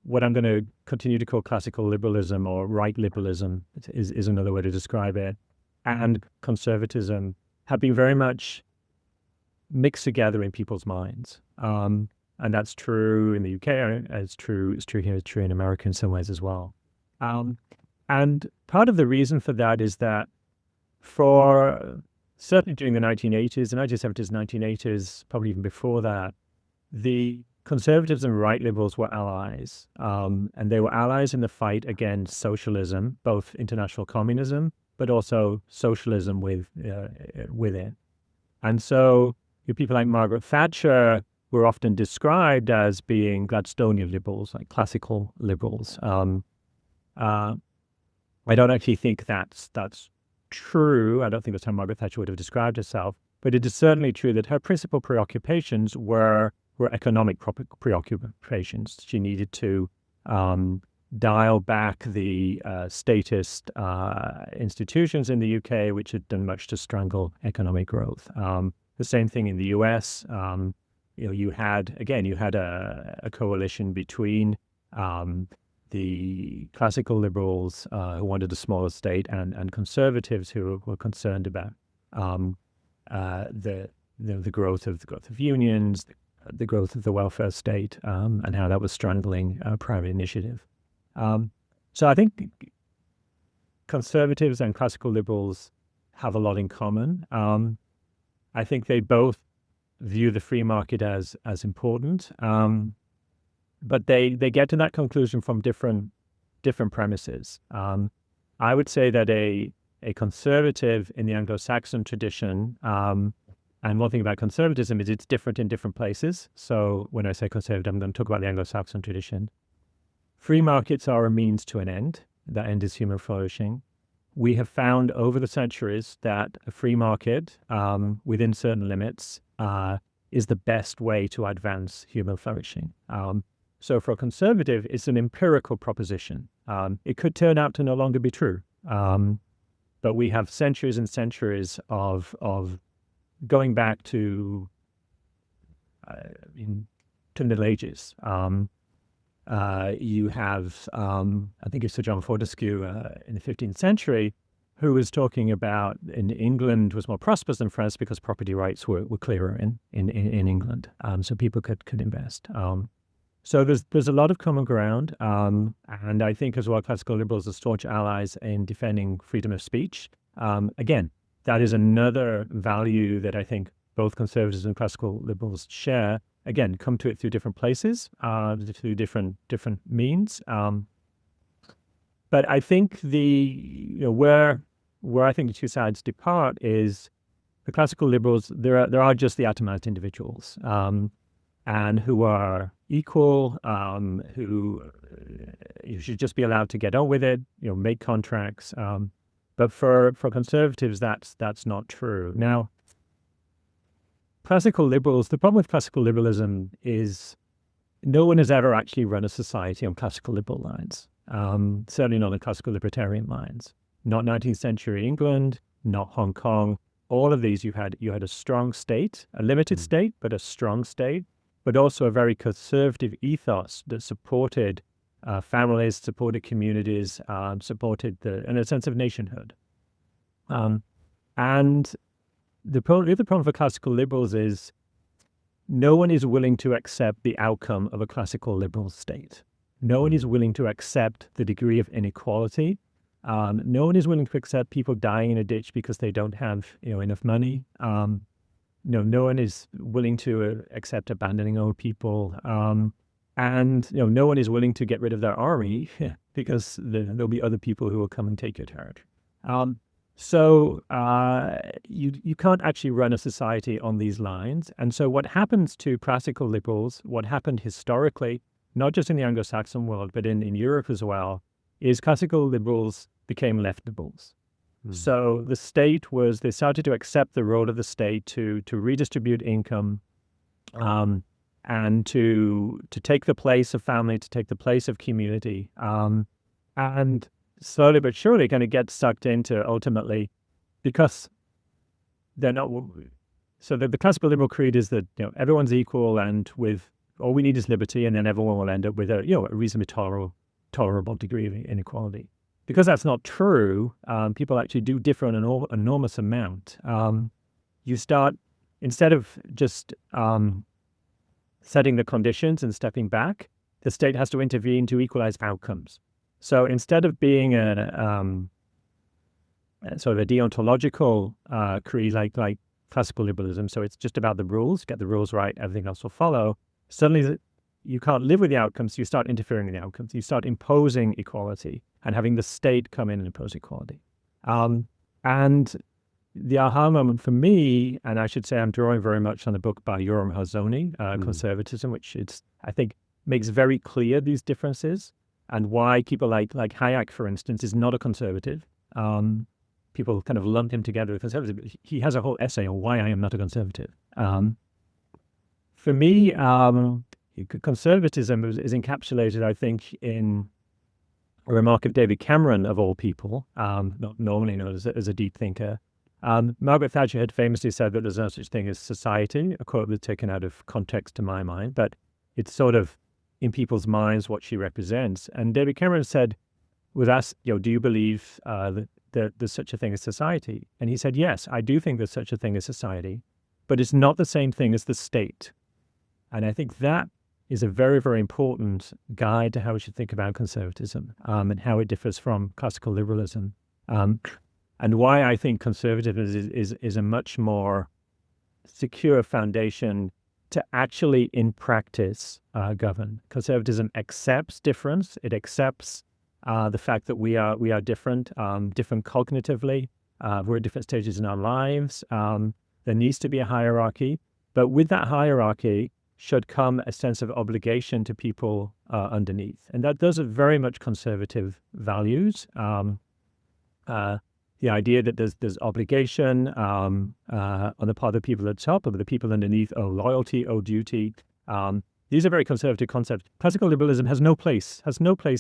what I'm going to continue to call classical liberalism or right liberalism is another way to describe it, and conservatism have been very much mixed together in people's minds. And that's true in the UK, it's true here, it's true in America in some ways as well. And part of the reason for that is that certainly during the 1980s, the 1970s, 1980s, probably even before that, the conservatives and right liberals were allies. And they were allies in the fight against socialism, both international communism, but also socialism with it. And so people like Margaret Thatcher were often described as being Gladstonian liberals, like classical liberals. I don't actually think that's true. I don't think that's how Margaret Thatcher would have described herself. But it is certainly true that her principal preoccupations were economic preoccupations. She needed to dial back the statist institutions in the UK, which had done much to strangle economic growth. The same thing in the US. You had a coalition between the classical liberals who wanted a smaller state and conservatives who were concerned about the growth of unions, the growth of the welfare state, and how that was strangling private initiative. So I think conservatives and classical liberals have a lot in common. I think they both view the free market as important, but they get to that conclusion from different premises. I would say that a conservative in the Anglo-Saxon tradition, and one thing about conservatism is it's different in different places. So when I say conservative, I'm going to talk about the Anglo-Saxon tradition. Free markets are a means to an end. That end is human flourishing. We have found over the centuries that a free market, within certain limits, is the best way to advance human flourishing. So for a conservative, it's an empirical proposition. It could turn out to no longer be true. But we have centuries and centuries of going back to the Middle Ages. You have, I think it's Sir John Fortescue in the 15th century, who was talking about in England was more prosperous than France because property rights were clearer in England, so people could invest. So there's a lot of common ground, and I think as well classical liberals are staunch allies in defending freedom of speech. Again, that is another value that I think both conservatives and classical liberals share. Again, come to it through different places, through different means. But I think where I think the two sides depart is the classical liberals. There are just the atomized individuals, and who are equal, who you should just be allowed to get on with it, make contracts. But for conservatives, that's not true. Now, classical liberals, the problem with classical liberalism is no one has ever actually run a society on classical liberal lines. Certainly not on classical libertarian lines. Not 19th century England, not Hong Kong. All of these, you had a strong state, a limited state, but a strong state, but also a very conservative ethos that supported families, supported communities, supported and a sense of nationhood. And the other problem for classical liberals is no one is willing to accept the outcome of a classical liberal state. No one is willing to accept the degree of inequality. No one is willing to accept people dying in a ditch because they don't have enough money. No one is willing to accept abandoning old people. And no one is willing to get rid of their army because there'll be other people who will come and take your territory. So you can't actually run a society on these lines. And so what happens to classical liberals, what happened historically, not just in the Anglo-Saxon world, but in Europe as well, is classical liberals became left liberals. So the state they started to accept the role of the state to redistribute income, and to take the place of family, to take the place of community. And slowly but surely kind of get sucked into ultimately, because they're not. So the classical liberal creed is that everyone's equal, and with all we need is liberty, and then everyone will end up with a reasonably tolerable degree of inequality. Because that's not true, people actually do differ an enormous amount. You start, instead of just setting the conditions and stepping back, the state has to intervene to equalize outcomes. So instead of being a sort of a deontological creed like classical liberalism, so it's just about the rules, get the rules right, everything else will follow, suddenly you can't live with the outcomes, so you start interfering in the outcomes. You start imposing equality and having the state come in and impose equality. And the aha moment for me, and I should say I'm drawing very much on the book by Yoram Hazony, Conservatism, which I think makes very clear these differences and why people like Hayek, for instance, is not a conservative. People kind of lump him together with conservative. He has a whole essay on why I am not a conservative. For me, conservatism is encapsulated, I think, in a remark of David Cameron, of all people, not normally known as a deep thinker. Margaret Thatcher had famously said that there's no such thing as society, a quote that's taken out of context to my mind, but it's sort of in people's minds what she represents. And David Cameron was asked, do you believe that there's such a thing as society? And he said, yes, I do think there's such a thing as society, but it's not the same thing as the state. And I think that is a very, very important guide to how we should think about conservatism, and how it differs from classical liberalism. And why I think conservatism is a much more secure foundation to actually, in practice, govern. Conservatism accepts difference. It accepts the fact that we are different cognitively. We're at different stages in our lives. There needs to be a hierarchy. But with that hierarchy should come a sense of obligation to people underneath. And that those are very much conservative values. The idea that there's obligation on the part of the people at the top, but the people underneath owe loyalty, owe duty. These are very conservative concepts. Classical liberalism has no place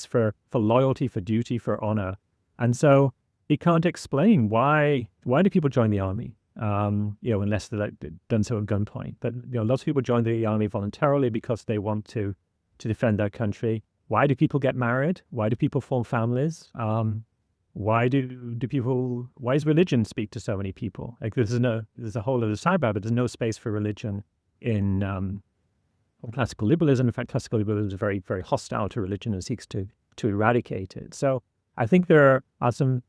for loyalty, for duty, for honor. And so it can't explain why do people join the army, unless they're done so at gunpoint. But lots of people join the army voluntarily because they want to defend their country. Why do people get married? Why do people form families? Why does religion speak to so many people? There's a whole other sidebar, but there's no space for religion in classical liberalism. In fact, classical liberalism is very, very hostile to religion and seeks to eradicate it. So I think there are some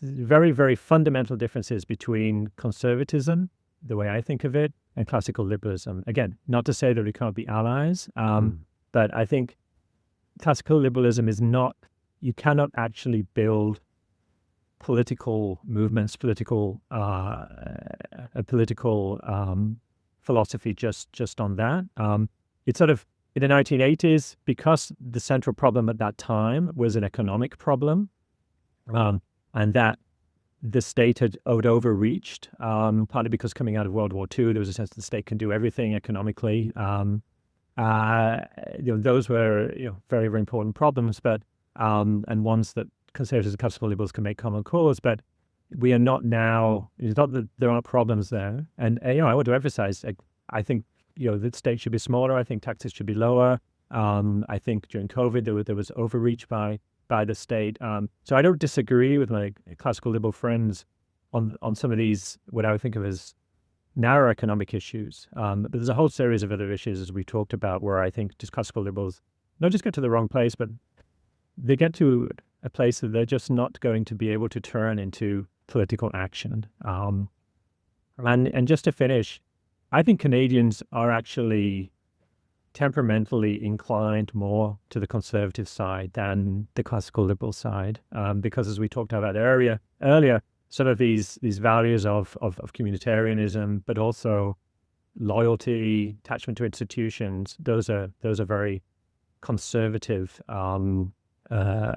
very, very fundamental differences between conservatism, the way I think of it, and classical liberalism. Again, not to say that we can't be allies, but I think classical liberalism is not, you cannot actually build political movements, political philosophy just on that. It's sort of, in the 1980s, because the central problem at that time was an economic problem, and that the state had overreached, partly because coming out of World War II, there was a sense that the state can do everything economically. Those were very, very important problems, but and ones that conservatives and classical liberals can make common cause. But we are not now. It's not that there aren't problems there. And I want to emphasize, I think the state should be smaller. I think taxes should be lower. I think during COVID there was overreach by the state. So I don't disagree with my classical liberal friends on some of these, what I would think of as narrow economic issues. But there's a whole series of other issues, as we talked about, where I think just classical liberals not just get to the wrong place, but they get to a place that they're just not going to be able to turn into political action. And just to finish, I think Canadians are actually temperamentally inclined more to the conservative side than the classical liberal side, because as we talked about earlier, sort of these values of communitarianism, but also loyalty, attachment to institutions, those are very conservative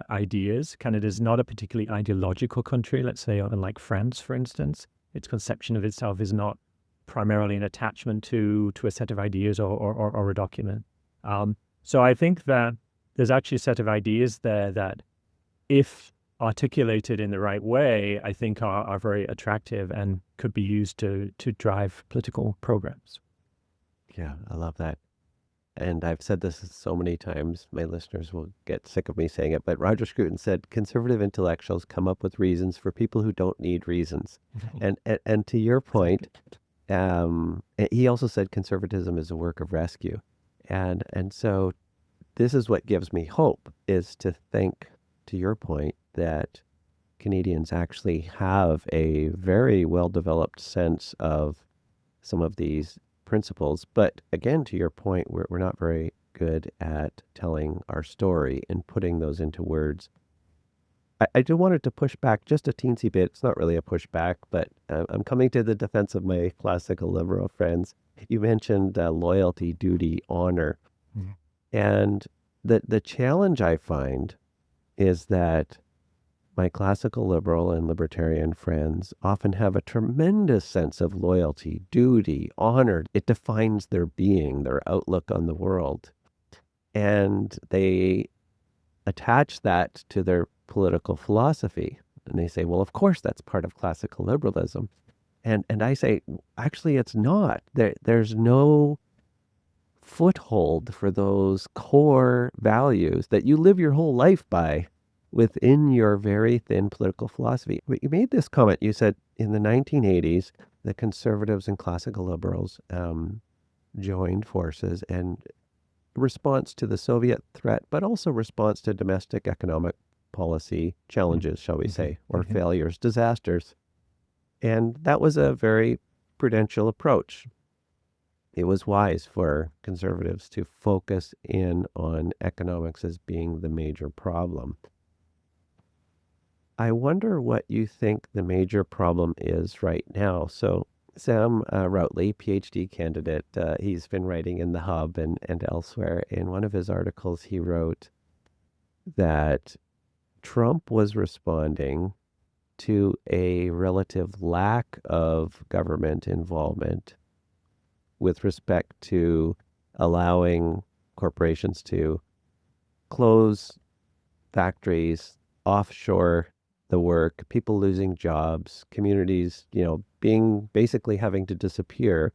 ideas. Canada is not a particularly ideological country, let's say, unlike France, for instance. Its conception of itself is not primarily an attachment to a set of ideas or a document. So I think that there's actually a set of ideas there that, if articulated in the right way, I think are very attractive and could be used to drive political programs. Yeah, I love that. And I've said this so many times, my listeners will get sick of me saying it, but Roger Scruton said, conservative intellectuals come up with reasons for people who don't need reasons. And to your point, he also said conservatism is a work of rescue. And so this is what gives me hope, is to think, to your point, that Canadians actually have a very well-developed sense of some of these principles. But again, to your point, we're not very good at telling our story and putting those into words. I do wanted to push back just a teensy bit. It's not really a pushback, but I'm coming to the defense of my classical liberal friends. You mentioned loyalty, duty, honor. Mm-hmm. And the challenge I find is that my classical liberal and libertarian friends often have a tremendous sense of loyalty, duty, honor. It defines their being, their outlook on the world. And they attach that to their political philosophy. And they say, well, of course, that's part of classical liberalism. And I say, actually, it's not. There's no foothold for those core values that you live your whole life by within your very thin political philosophy. But you made this comment. You said in the 1980s, the conservatives and classical liberals joined forces in response to the Soviet threat, but also response to domestic economic policy challenges, shall we say, or failures, disasters. And that was a very prudential approach. It was wise for conservatives to focus in on economics as being the major problem. I wonder what you think the major problem is right now. So Sam Whatley, PhD candidate, he's been writing in The Hub and elsewhere. In one of his articles, he wrote that Trump was responding to a relative lack of government involvement with respect to allowing corporations to close factories, offshore the work, people losing jobs, communities, being basically having to disappear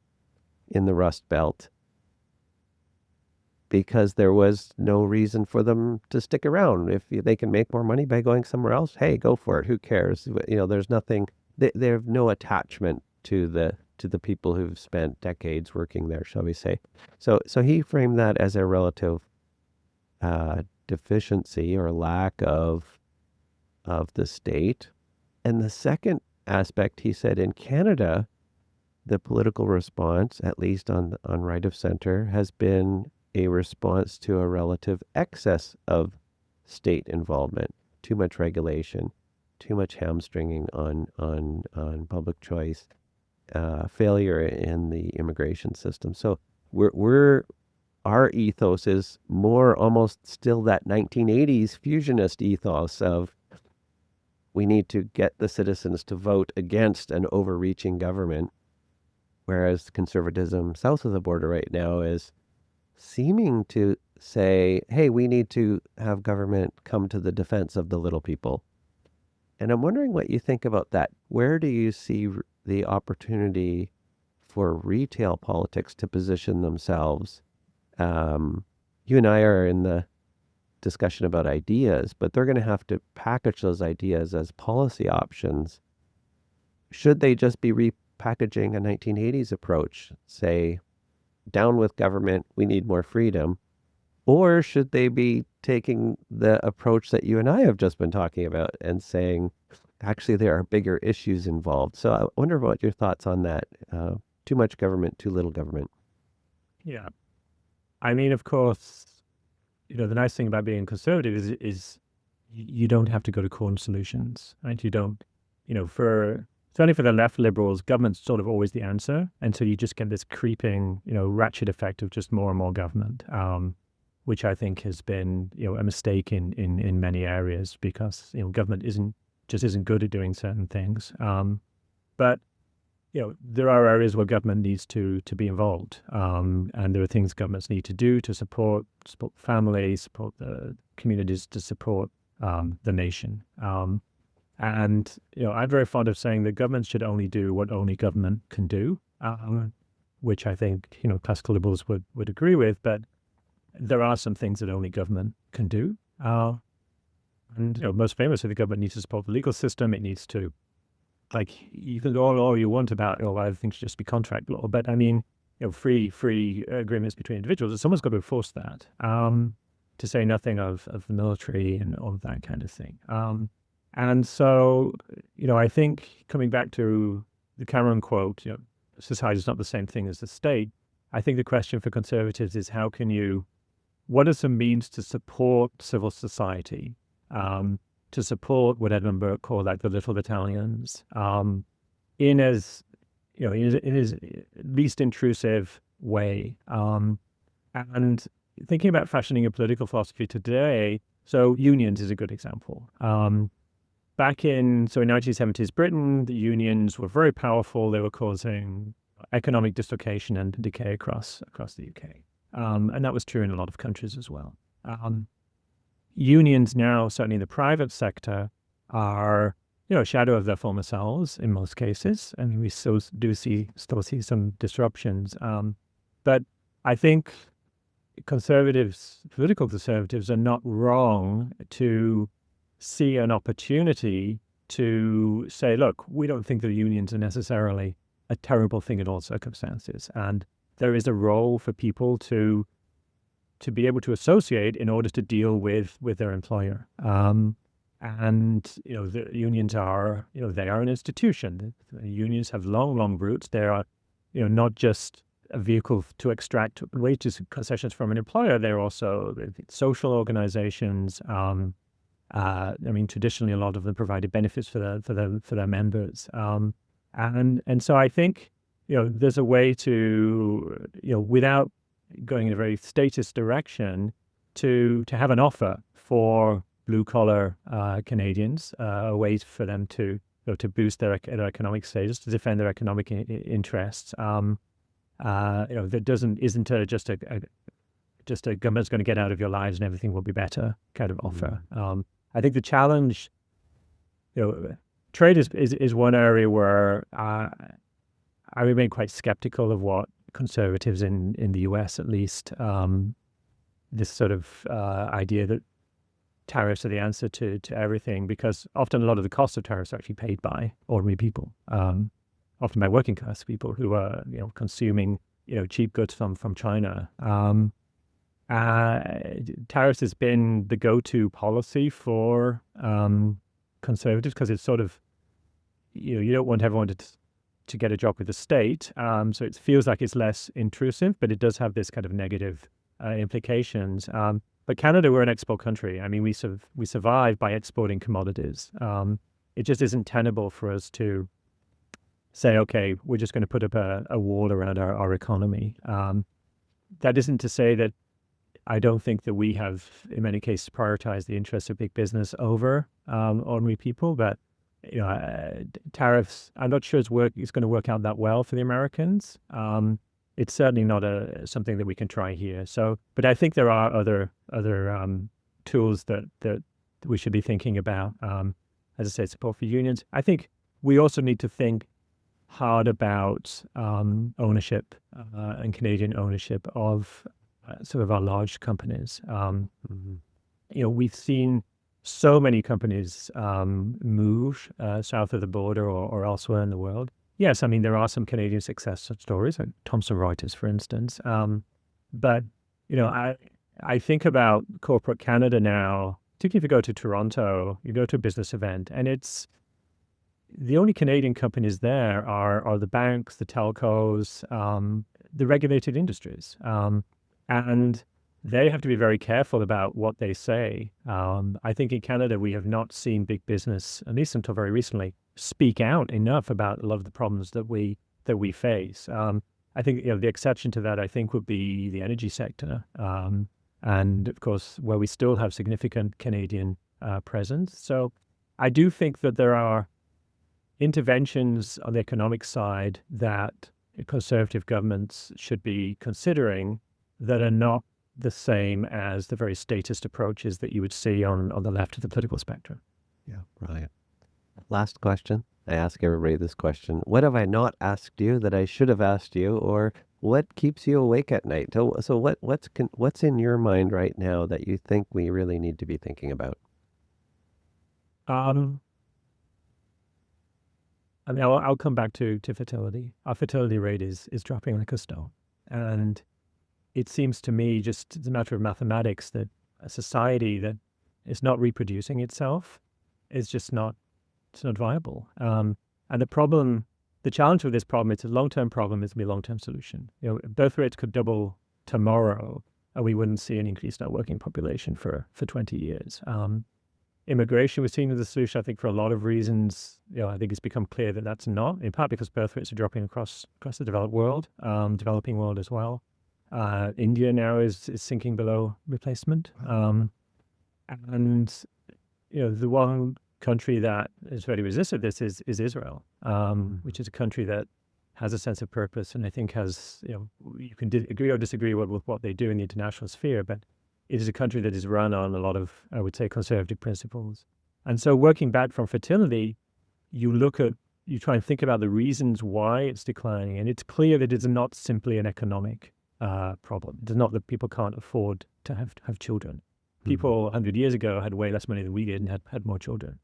in the Rust Belt because there was no reason for them to stick around. If they can make more money by going somewhere else, hey, go for it. Who cares? There's nothing, they have no attachment to the to the people who've spent decades working there, shall we say. So he framed that as a relative deficiency or lack of the state. And the second aspect, he said, in Canada, the political response, at least on right of center, has been a response to a relative excess of state involvement, too much regulation, too much hamstringing on public choice, failure in the immigration system. So our ethos is more almost still that 1980s fusionist ethos of we need to get the citizens to vote against an overreaching government, whereas conservatism south of the border right now is seeming to say, hey, we need to have government come to the defense of the little people. And I'm wondering what you think about that. Where do you see the opportunity for retail politics to position themselves? You and I are in the discussion about ideas, but they're going to have to package those ideas as policy options. Should they just be repackaging a 1980s approach, say, down with government, we need more freedom? Or should they be taking the approach that you and I have just been talking about and saying, actually, there are bigger issues involved? So I wonder what your thoughts on that. Too much government, too little government. Yeah. I mean, of course, the nice thing about being conservative is you don't have to go to corner solutions, right? You don't, certainly for the left liberals, government's sort of always the answer. And so you just get this creeping, ratchet effect of just more and more government, which I think has been, a mistake in many areas because, government isn't good at doing certain things. But there are areas where government needs to be involved, and there are things governments need to do to support families, support the communities, to support the nation. And I'm very fond of saying that government should only do what only government can do, which I think classical liberals would agree with. But there are some things that only government can do, and most famously, the government needs to support the legal system. It needs to. You can go all you want about, other things should just be contract law, but I mean, free agreements between individuals. Someone's got to enforce that. To say nothing of the military and all of that kind of thing. And so, I think coming back to the Cameron quote, society is not the same thing as the state. I think the question for conservatives is what are some means to support civil society? To support what Edmund Burke called the little battalions, in as least intrusive way. And thinking about fashioning a political philosophy today, so unions is a good example. Back in 1970s Britain, the unions were very powerful. They were causing economic dislocation and decay across the UK, and that was true in a lot of countries as well. Unions now, certainly in the private sector, are a shadow of their former selves in most cases, and we still see some disruptions. But I think political conservatives, are not wrong to see an opportunity to say, look, we don't think the unions are necessarily a terrible thing in all circumstances, and there is a role for people to be able to associate in order to deal with their employer. And the unions are, they are an institution. The unions have long roots. They are, not just a vehicle to extract wages concessions from an employer. They're also social organizations. Traditionally, a lot of them provided benefits for their members. And so I think, there's a way to, without going in a very statist direction, to have an offer for blue-collar Canadians, a way for them to boost their economic status, to defend their economic interests. That isn't just a government's going to get out of your lives and everything will be better kind of offer. I think the challenge, trade is one area where I remain quite skeptical of what conservatives in the US, at least, this sort of idea that tariffs are the answer to everything, because often a lot of the costs of tariffs are actually paid by ordinary people. often by working class people who are, consuming, cheap goods from China. Tariffs has been the go-to policy for conservatives because it's sort of, you don't want everyone to get a job with the state. So it feels like it's less intrusive, but it does have this kind of negative implications. But Canada, we're an export country. I mean, we survive by exporting commodities. It just isn't tenable for us to say, okay, we're just going to put up a wall around our economy. That isn't to say that I don't think that we have, in many cases, prioritized the interests of big business over ordinary people. But tariffs, I'm not sure it's going to work out that well for the Americans. It's certainly not something that we can try here. So, but I think there are other tools that we should be thinking about. As I said, support for unions. I think we also need to think hard about ownership and Canadian ownership of sort of our large companies. We've seen so many companies move south of the border or elsewhere in the world. Yes, I mean, there are some Canadian success stories, like Thomson Reuters, for instance. But, I think about corporate Canada now, particularly if you go to Toronto, you go to a business event, and it's the only Canadian companies there are the banks, the telcos, the regulated industries. And they have to be very careful about what they say. I think in Canada, we have not seen big business, at least until very recently, speak out enough about a lot of the problems that we face. I think the exception to that, I think, would be the energy sector. And of course, where we still have significant Canadian presence. So I do think that there are interventions on the economic side that conservative governments should be considering that are not the same as the very statist approaches that you would see on the left of the political spectrum. Yeah, brilliant. Last question. I ask everybody this question. What have I not asked you that I should have asked you, or what keeps you awake at night? So what's in your mind right now that you think we really need to be thinking about? I mean, I'll come back to fertility. Our fertility rate is dropping like a stone. And it seems to me, just as a matter of mathematics, that a society that is not reproducing itself is just not viable. And the challenge with this problem, it's a long-term problem, it's going to be a long-term solution. Birth rates could double tomorrow, and we wouldn't see an increase in our working population for 20 years. Immigration was seen as a solution, I think, for a lot of reasons. I think it's become clear that that's not, in part because birth rates are dropping across the developed world, developing world as well. India now is sinking below replacement. And, the one country that is very resistant to this is Israel, which is a country that has a sense of purpose and I think has, you can agree or disagree with what they do in the international sphere, but it is a country that is run on a lot of, I would say, conservative principles. And so working back from fertility, you try and think about the reasons why it's declining. And it's clear that it's not simply an economic problem. It's not that people can't afford to have children. People 100 years ago had way less money than we did and had more children.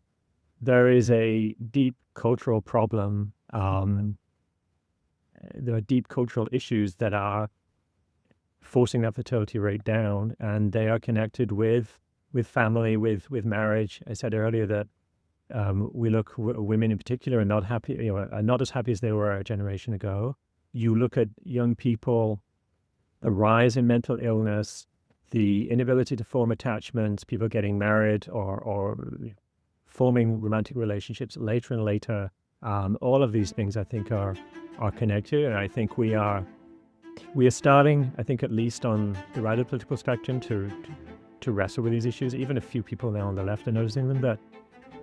There is a deep cultural problem. There are deep cultural issues that are forcing that fertility rate down, and they are connected with family, with marriage. I said earlier that women in particular are not happy, are not as happy as they were a generation ago. You look at young people, the rise in mental illness, the inability to form attachments, people getting married or forming romantic relationships later and later. All of these things, I think, are connected, and I think we are starting, I think, at least on the right of the political spectrum, to wrestle with these issues. Even a few people now on the left are noticing them, but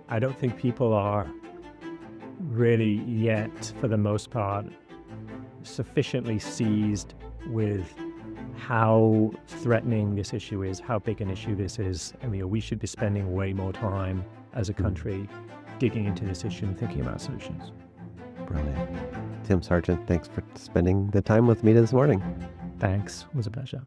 I don't think people are really yet, for the most part, sufficiently seized with how threatening this issue is, how big an issue this is. I mean, we should be spending way more time as a country digging into this issue and thinking about solutions. Brilliant. Tim Sargent, thanks for spending the time with me this morning. Thanks. It was a pleasure.